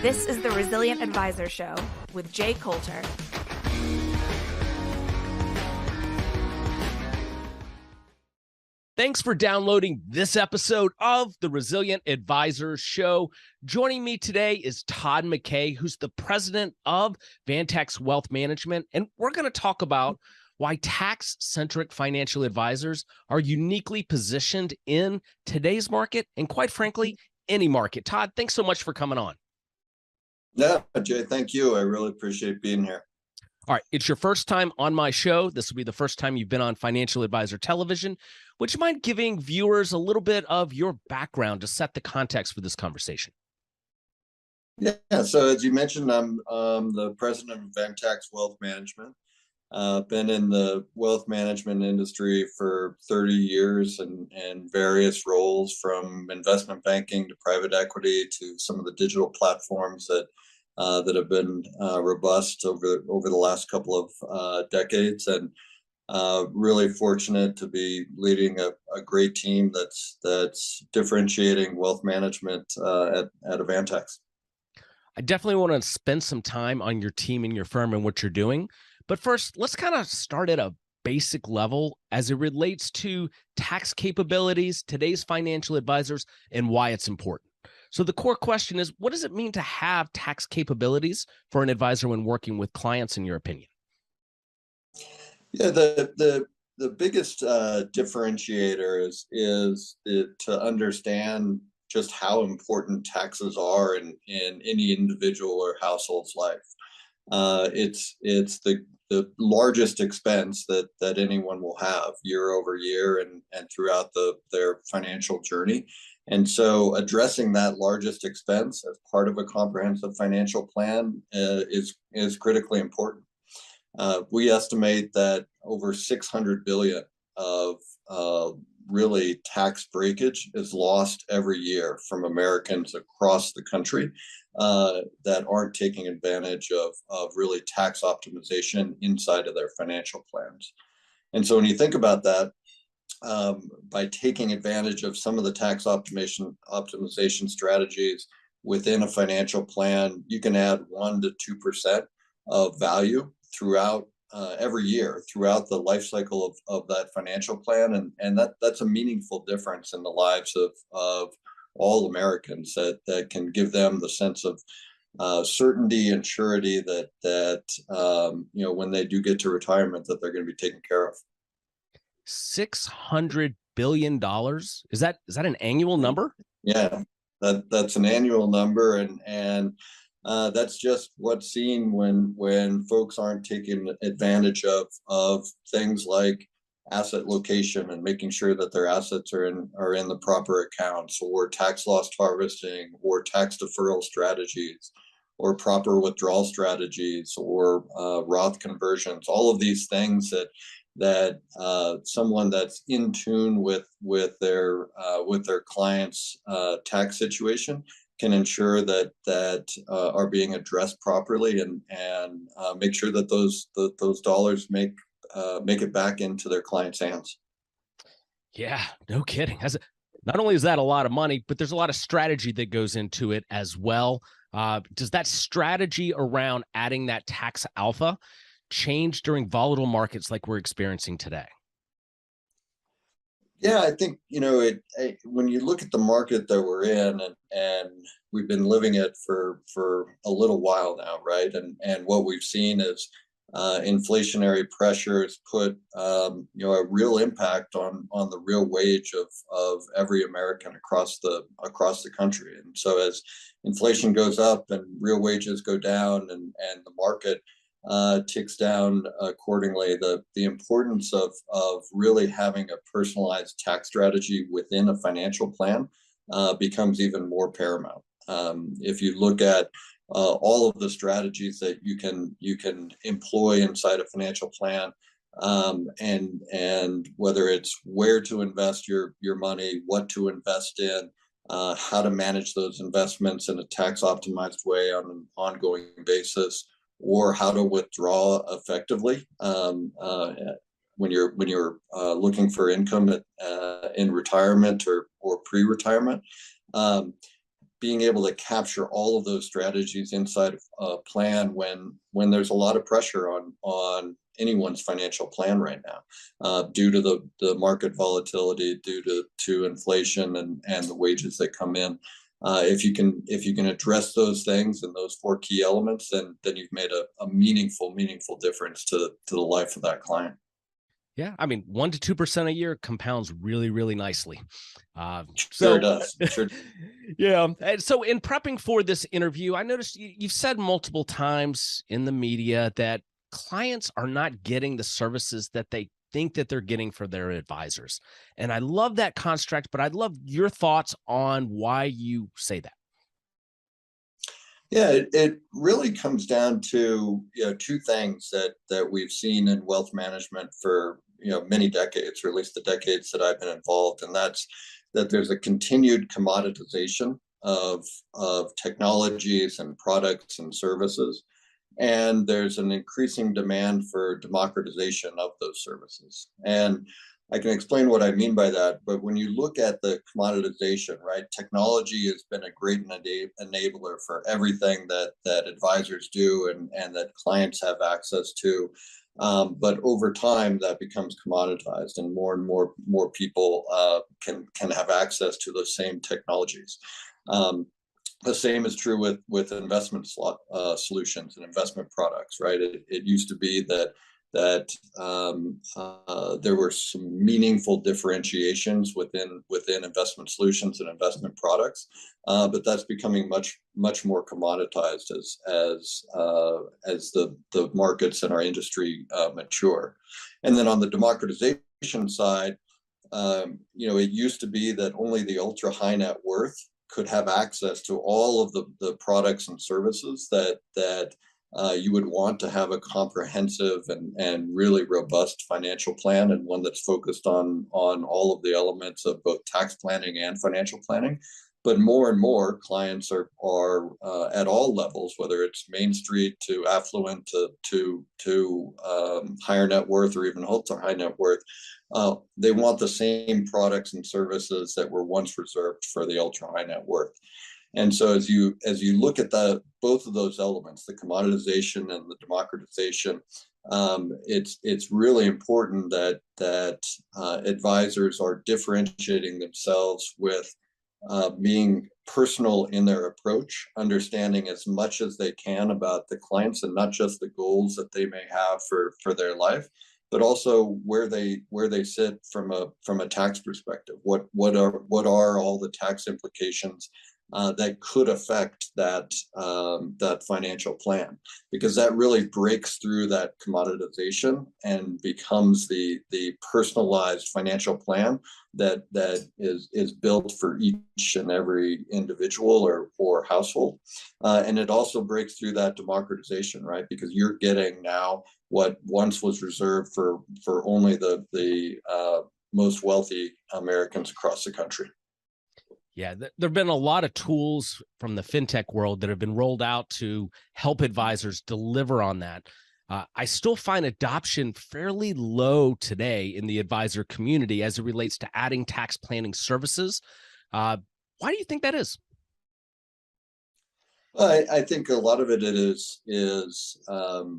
This is the Resilient Advisor Show with Jay Coulter. Thanks for downloading this episode of the Resilient Advisor Show. Joining me today is Todd Mackay, who's the president of Avantax Wealth Management, and we're going to talk about why tax-centric financial advisors are uniquely positioned in today's market and, quite frankly, any market. Todd, thanks so much for coming on. Yeah, Jay, thank you. I really appreciate being here. All right, it's your first time on my show. This will be the first time you've been on Financial Advisor Television. Would you mind giving viewers a little bit of your background to set the context for this conversation? Yeah, so as you mentioned, I'm the president of Avantax Wealth Management. Been in the wealth management industry for 30 years and various roles, from investment banking to private equity to some of the digital platforms that have been robust over the last couple of decades, and really fortunate to be leading a great team that's differentiating wealth management at Avantax. I definitely want to spend some time on your team and your firm and what you're doing. But first, let's kind of start at a basic level as it relates to tax capabilities, today's financial advisors, and why it's important. So the core question is, what does it mean to have tax capabilities for an advisor when working with clients, in your opinion? Yeah, the biggest differentiator is to understand just how important taxes are in any individual or household's life. It's the largest expense that anyone will have year over year and throughout their financial journey. And so addressing that largest expense as part of a comprehensive financial plan is critically important. We estimate that over 600 billion of really tax breakage is lost every year from Americans across the country that aren't taking advantage of really tax optimization inside of their financial plans. And so when you think about that, by taking advantage of some of the tax optimization strategies within a financial plan, you can add 1% to 2% of value throughout every year throughout the life cycle of that financial plan, and that's a meaningful difference in the lives of all Americans that can give them the sense of certainty and surety that when they do get to retirement, that they're going to be taken care of. $600 billion. Is that an annual number? Yeah, that's an annual number, and that's just what's seen when folks aren't taking advantage of things like asset location and making sure that their assets are in the proper accounts, or tax loss harvesting, or tax deferral strategies, or proper withdrawal strategies, or Roth conversions. All of these things that someone that's in tune with their client's tax situation can ensure that are being addressed properly, and make sure that those dollars make it back into their clients' hands. Yeah, no kidding. Not only is that a lot of money, but there's a lot of strategy that goes into it as well. Does that strategy around adding that tax alpha change during volatile markets like we're experiencing today? Yeah, I think, when you look at the market that we're in, and we've been living it for a little while now, right? And what we've seen is inflationary pressures put a real impact on the real wage of every American across the country. And so as inflation goes up and real wages go down, and the market ticks down accordingly, the importance of really having a personalized tax strategy within a financial plan becomes even more paramount. If you look at all of the strategies that you can employ inside a financial plan, and whether it's where to invest your money, what to invest in, how to manage those investments in a tax optimized way on an ongoing basis, or how to withdraw effectively when you're looking for income in retirement or pre-retirement. being able to capture all of those strategies inside of a plan when there's a lot of pressure on anyone's financial plan right now, due to the market volatility, due to inflation and the wages that come in. If you can address those things and those four key elements, then you've made a meaningful difference to the life of that client. Yeah, I mean, 1% to 2% a year compounds really, really nicely. Sure does. Sure. Yeah. And so in prepping for this interview, I noticed you've said multiple times in the media that clients are not getting the services that they think that they're getting for their advisors. And I love that construct, but I'd love your thoughts on why you say that. Yeah, it really comes down to two things that we've seen in wealth management for many decades, or at least the decades that I've been involved, and that's that there's a continued commoditization of technologies and products and services, and there's an increasing demand for democratization of those services. And I can explain what I mean by that, but when you look at the commoditization, right, technology has been a great enabler for everything that advisors do and that clients have access to. But over time, that becomes commoditized, and more people can have access to those same technologies. The same is true with investment solutions and investment products, right? It used to be that there were some meaningful differentiations within investment solutions and investment products, but that's becoming much more commoditized as the markets in our industry mature. And then on the democratization side, it used to be that only the ultra high net worth could have access to all of the products and services that you would want to have a comprehensive and really robust financial plan, and one that's focused on all of the elements of both tax planning and financial planning. But more and more clients are at all levels, whether it's Main Street to affluent to higher net worth or even ultra high net worth. They want the same products and services that were once reserved for the ultra high net worth. And so as you look at both of those elements, the commoditization and the democratization, it's really important that advisors are differentiating themselves with being personal in their approach, understanding as much as they can about the clients and not just the goals that they may have for their life, but also where they sit from a tax perspective. What are all the tax implications that could affect that financial plan, because that really breaks through that commoditization and becomes the personalized financial plan that is built for each and every individual or household. And it also breaks through that democratization, right? Because you're getting now what once was reserved for only the most wealthy Americans across the country. Yeah, there have been a lot of tools from the fintech world that have been rolled out to help advisors deliver on that. I still find adoption fairly low today in the advisor community as it relates to adding tax planning services. Why do you think that is? Well, I think a lot of it is that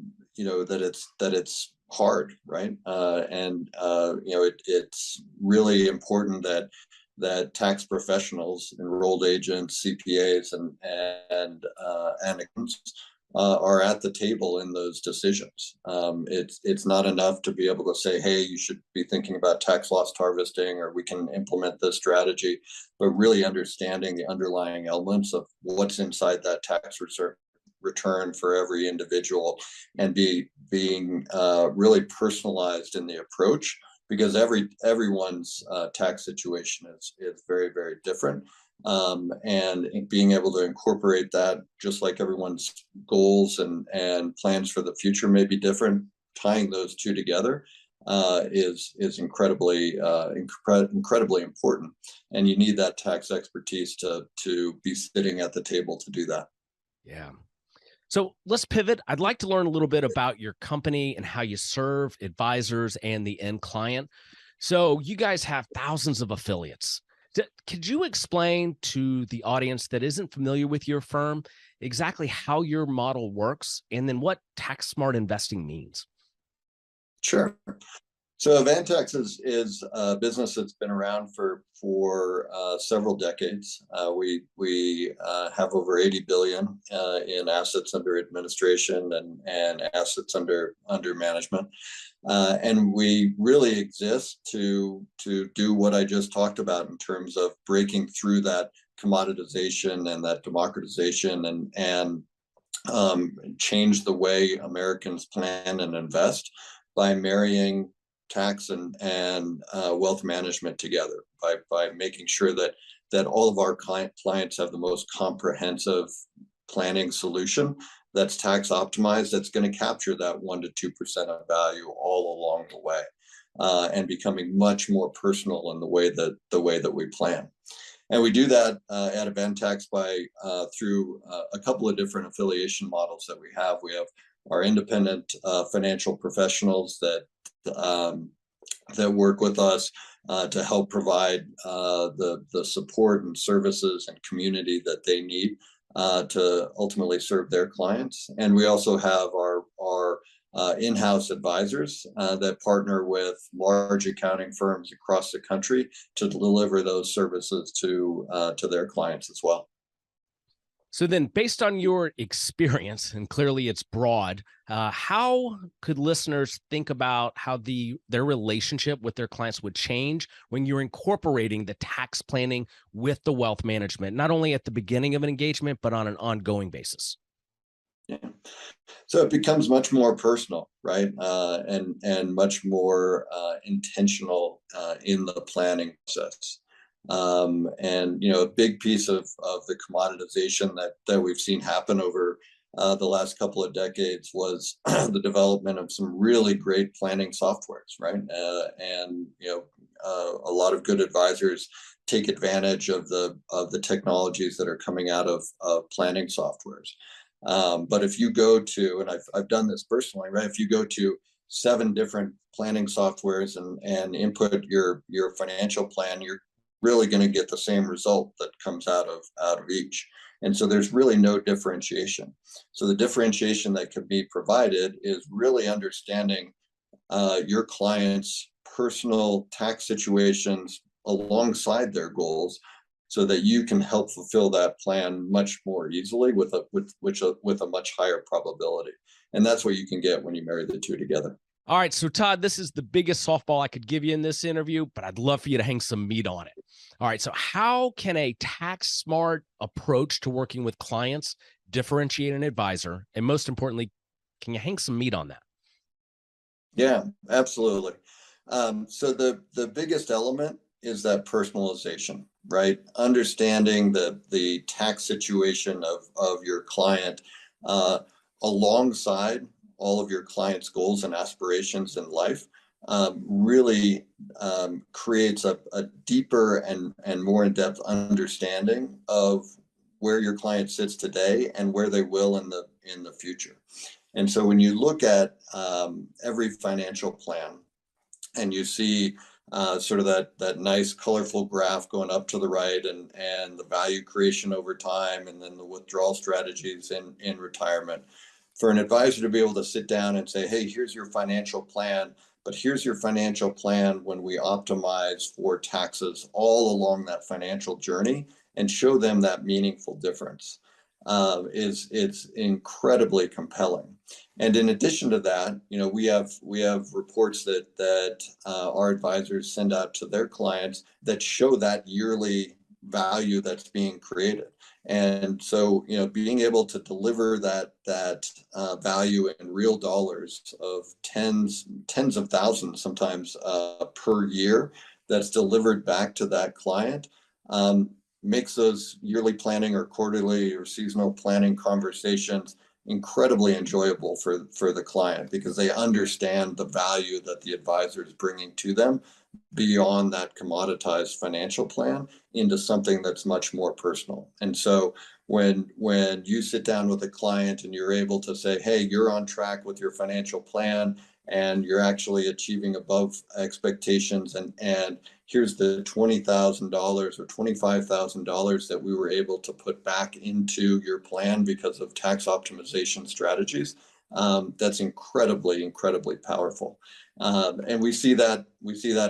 it's hard, right? It's really important that tax professionals, enrolled agents, CPAs, and accountants are at the table in those decisions. It's not enough to be able to say, hey, you should be thinking about tax loss harvesting, or we can implement this strategy, but really understanding the underlying elements of what's inside that tax return for every individual, and being really personalized in the approach, because everyone's tax situation is very, very different. And being able to incorporate that, just like everyone's goals and plans for the future may be different, tying those two together is incredibly important. And you need that tax expertise to be sitting at the table to do that. Yeah. So let's pivot. I'd like to learn a little bit about your company and how you serve advisors and the end client. So you guys have thousands of affiliates. Could you explain to the audience that isn't familiar with your firm exactly how your model works and then what tax smart investing means? Sure. So Avantax is a business that's been around for several decades. We have over 80 billion in assets under administration and assets under management, and we really exist to do what I just talked about in terms of breaking through that commoditization and that democratization and change the way Americans plan and invest by marrying tax and wealth management together, by making sure that all of our clients have the most comprehensive planning solution that's tax optimized, that's going to capture that 1% to 2% of value all along the way, and becoming much more personal in the way that we plan. And we do that at Avantax by through a couple of different affiliation models that we have. We have our independent financial professionals that work with us to help provide the support and services and community that they need to ultimately serve their clients. And we also have our in-house advisors that partner with large accounting firms across the country to deliver those services to their clients as well. So then, based on your experience, and clearly it's broad, how could listeners think about how their relationship with their clients would change when you're incorporating the tax planning with the wealth management, not only at the beginning of an engagement, but on an ongoing basis? Yeah. So it becomes much more personal, right? And much more intentional in the planning process. And a big piece of the commoditization that we've seen happen over the last couple of decades was the development of some really great planning softwares, right? And a lot of good advisors take advantage of the technologies that are coming out of planning softwares. But if you go to, and I've done this personally, right? If you go to 7 different planning softwares and input your financial plan, you're really going to get the same result that comes out of each. And so there's really no differentiation. So the differentiation that can be provided is really understanding your client's personal tax situations alongside their goals, so that you can help fulfill that plan much more easily with a much higher probability. And that's what you can get when you marry the two together. All right, so Todd, this is the biggest softball I could give you in this interview, but I'd love for you to hang some meat on it. All right, so how can a tax smart approach to working with clients differentiate an advisor? And most importantly, can you hang some meat on that? Yeah, absolutely. So the biggest element is that personalization, right? Understanding the tax situation of your client alongside all of your client's goals and aspirations in life really creates a deeper and more in-depth understanding of where your client sits today and where they will in the future. And so when you look at every financial plan and you see sort of that nice colorful graph going up to the right and the value creation over time, and then the withdrawal strategies in retirement, for an advisor to be able to sit down and say, hey, here's your financial plan, but here's your financial plan when we optimize for taxes all along that financial journey, and show them that meaningful difference, it's incredibly compelling. And in addition to that, we have reports that our advisors send out to their clients that show that yearly value that's being created. And so, being able to deliver that value in real dollars of tens of thousands, sometimes per year, that's delivered back to that client, makes those yearly planning or quarterly or seasonal planning conversations incredibly enjoyable for the client, because they understand the value that the advisor is bringing to them beyond that commoditized financial plan into something that's much more personal. And so when you sit down with a client and you're able to say, hey, you're on track with your financial plan and you're actually achieving above expectations, and here's the $20,000 or $25,000 that we were able to put back into your plan because of tax optimization strategies. That's incredibly powerful. And we see that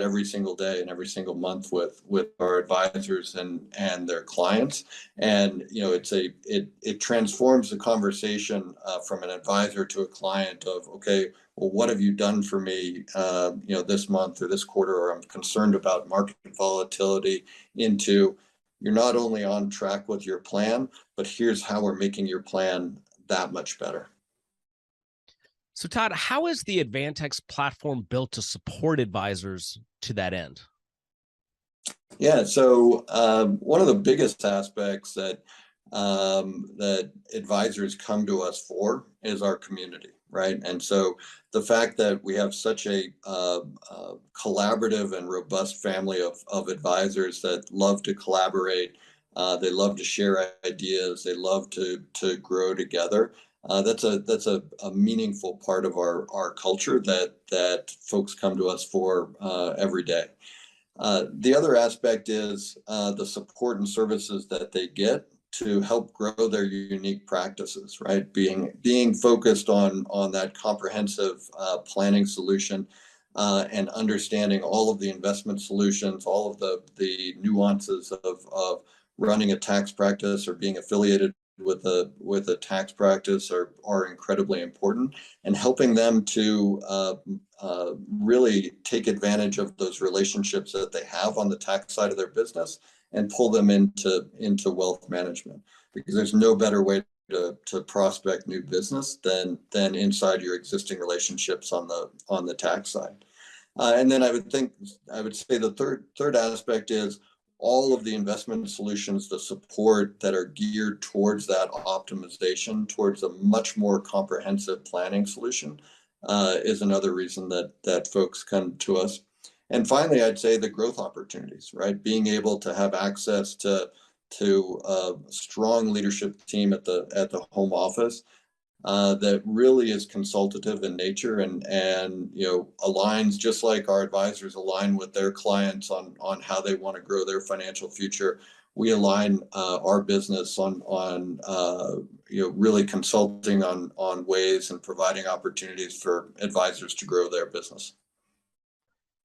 every single day and every single month with our advisors and their clients. And it transforms the conversation from an advisor to a client of, okay, well, what have you done for me this month or this quarter, or I'm concerned about market volatility, into you're not only on track with your plan, but here's how we're making your plan that much better. So Todd, how is the Avantax platform built to support advisors to that end? Yeah, so one of the biggest aspects that advisors come to us for is our community, right? And so the fact that we have such a collaborative and robust family of advisors that love to collaborate, they love to share ideas, they love to grow together. That's a meaningful part of our culture that folks come to us for every day. The other aspect is the support and services that they get to help grow their unique practices, right? Being focused on that comprehensive planning solution and understanding all of the investment solutions, all of the nuances of running a tax practice or being affiliated with a tax practice are incredibly important, and helping them to really take advantage of those relationships that they have on the tax side of their business and pull them into wealth management, because there's no better way to prospect new business than inside your existing relationships on the tax side. And then I would say the third aspect is all of the investment solutions, the support that are geared towards that optimization, towards a much more comprehensive planning solution, is another reason that folks come to us. And finally, I'd say the growth opportunities, right? Being able to have access to a strong leadership team at the home office that really is consultative in nature and aligns, just like our advisors align with their clients on how they want to grow their financial future. We align our business on really consulting on ways and providing opportunities for advisors to grow their business.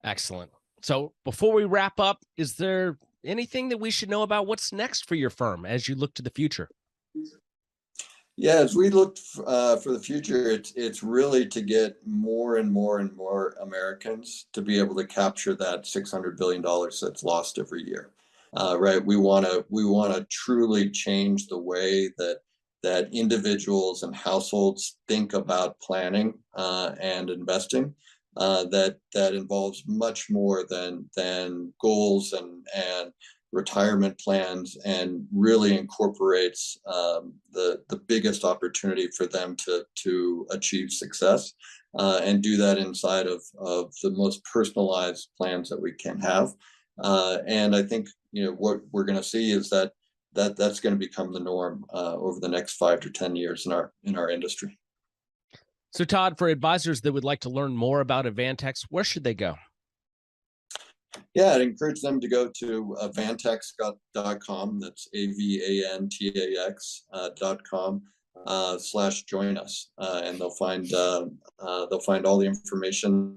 Excellent. So before we wrap up, is there anything that we should know about what's next for your firm as you look to the future? Yeah, as we look for the future, it's really to get more and more Americans to be able to capture that $600 billion that's lost every year. Right? We want to truly change the way that individuals and households think about planning and investing. That involves much more than goals and retirement plans, and really incorporates the biggest opportunity for them to achieve success and do that inside of the most personalized plans that we can have. And I think what we're going to see is that's going to become the norm over the next 5 to 10 years in our industry. So Todd, for advisors that would like to learn more about Avantax, where should they go? Yeah, I'd encourage them to go to avantax.com. That's AVANTAX.com /join us, and they'll find all the information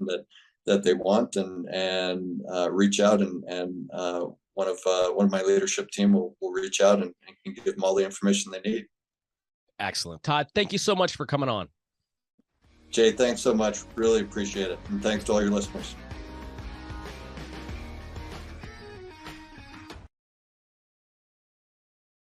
that they want, and reach out, and one of my leadership team will reach out and can give them all the information they need. Excellent. Todd, thank you so much for coming on. Jay, thanks so much. Really appreciate it. And thanks to all your listeners.